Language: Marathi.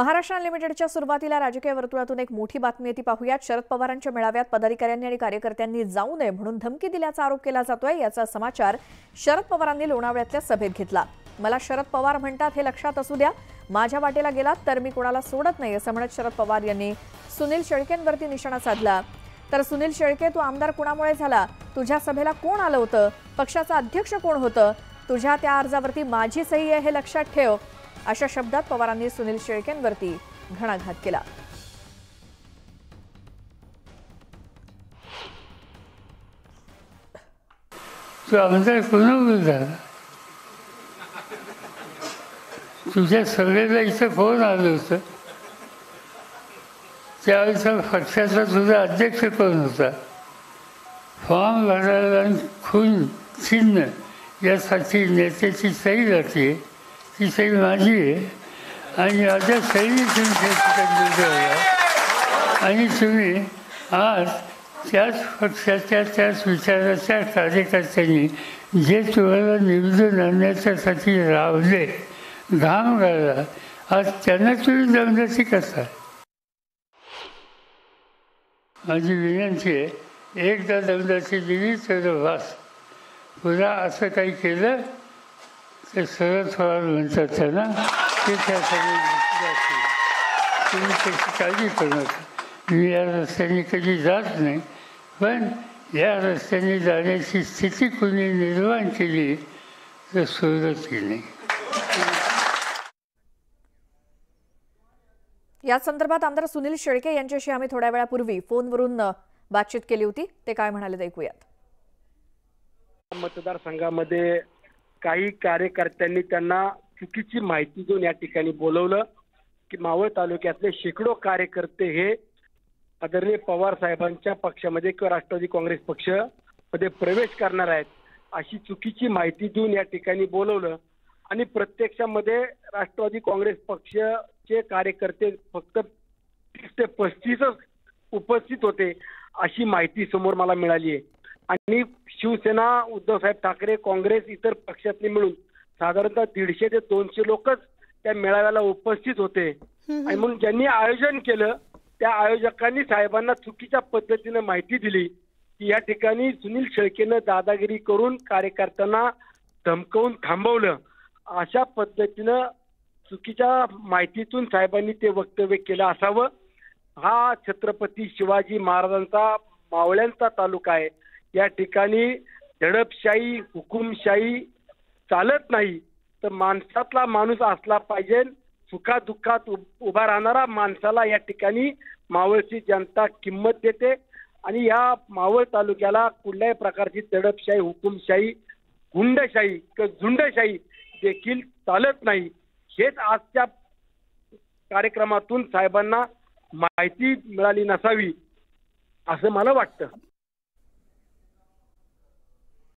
महाराष्ट्र अनलिमिटेडच्या सुरुवातीला राजकीय वर्तुळातून एक मोठी बातमी येते पाहूयात। शरद पवारांच्या मेळाव्यात पदाधिकाऱ्यांनी आणि कार्यकर्त्यांनी जाऊ नये म्हणून धमकी दिल्याचा आरोप केला जातोय। याचा समाचार शरद पवारांनी लोणावळ्यातल्या सभेत घेतला। मला शरद पवार म्हणतात हे लक्षात असू द्या, माझ्या वाटेला गेलात तर मी कोणाला सोडत नाही असं म्हणत शरद पवार यांनी सुनील शेळकेंवरती निशाणा साधला। तर सुनील शेळके, तू आमदार कुणामुळे झाला? तुझ्या सभेला कोण आलं होतं? पक्षाचा अध्यक्ष कोण होतं? तुझ्या त्या अर्जावरती माझी सही आहे हे लक्षात ठेव, अशा शब्दात पवारांनी सुनील शेळकेंवरती घणाघात केला। तुझ्या सगळ्याला इथं फोन आलं होतं, त्यावेळेचा पक्षाचा तुझा अध्यक्ष कोण होता? फॉर्म भरायला खून चिन्ह यासाठी नेत्याची सही लागते, ती सही माझी आहे आणि माझ्या सहीने तुम्ही आणि तुम्ही आज त्याच पक्षाच्या त्याच विचाराच्या कार्यकर्त्यांनी जे तुम्हाला निवडून आणण्याच्यासाठी रावले, घाम गाळला, आज त्यांना तुम्ही दमदाटी करता। माझी विनंती आहे, एकदा दमदाटी दिली तर वास, पुन्हा असं काही केलं तर शरद पवार म्हणतात त्यांना ते त्यासाठी तुम्ही त्याची काळजी करू नका। मी या रस्त्याने कधी जात नाही, पण या रस्त्याने जाण्याची स्थिती कोणी निर्माण केली तर सोडत नाही। या संदर्भात आमदार सुनील शेळके यांच्याशी आम्ही थोड्या वेळापूर्वी फोनवरून बातचीत केली होती, ते काय म्हणाले ते ऐकूयात। मतदारसंघामध्ये काही कार्यकर्त्यांनी त्यांना चुकीची माहिती देऊन या ठिकाणी बोलवलं की मावळ तालुक्यातले शेकडो कार्यकर्ते हे आदरणीय पवार साहेबांच्या पक्षामध्ये किंवा राष्ट्रवादी काँग्रेस पक्षामध्ये प्रवेश करणार आहेत, अशी चुकीची माहिती देऊन या ठिकाणी बोलवलं आणि प्रत्यक्षामध्ये राष्ट्रवादी काँग्रेस पक्षाचे कार्यकर्ते फक्त 30 ते 35 उपस्थित होते, अशी माहिती समोर मला मिळाली आहे। आणि शिवसेना, उद्धवसाहेब ठाकरे, काँग्रेस, इतर पक्षातले मिळून साधारणतः 150 ते 200 लोकच त्या मेळाव्याला उपस्थित होते। आणि म्हणून ज्यांनी आयोजन केलं त्या आयोजकांनी साहेबांना चुकीच्या पद्धतीने माहिती दिली की या ठिकाणी सुनील शेळकेनं दादागिरी करून कार्यकर्त्यांना धमकावून थांबवलं, अशा पद्धतीनं चुकीच्या माहितीतून साहेबांनी ते वक्तव्य केलं असावं। हा छत्रपती शिवाजी महाराजांचा मावळ्यांचा तालुका आहे, या ठिकाणी दडपशाही, हुकुमशाही चालत नाही, तर माणसातला माणूस असला पाहिजे, सुखादुःखात उभा राहणारा माणसाला या ठिकाणी मावळची जनता किंमत देते आणि या मावळ तालुक्याला कुठल्याही प्रकारची दडपशाही, हुकुमशाही, गुंडशाही किंवा झुंडशाही देखील चालत नाही। हेच आजच्या कार्यक्रमातून साहेबांना माहिती मिळाली नसावी असं मला वाटतं।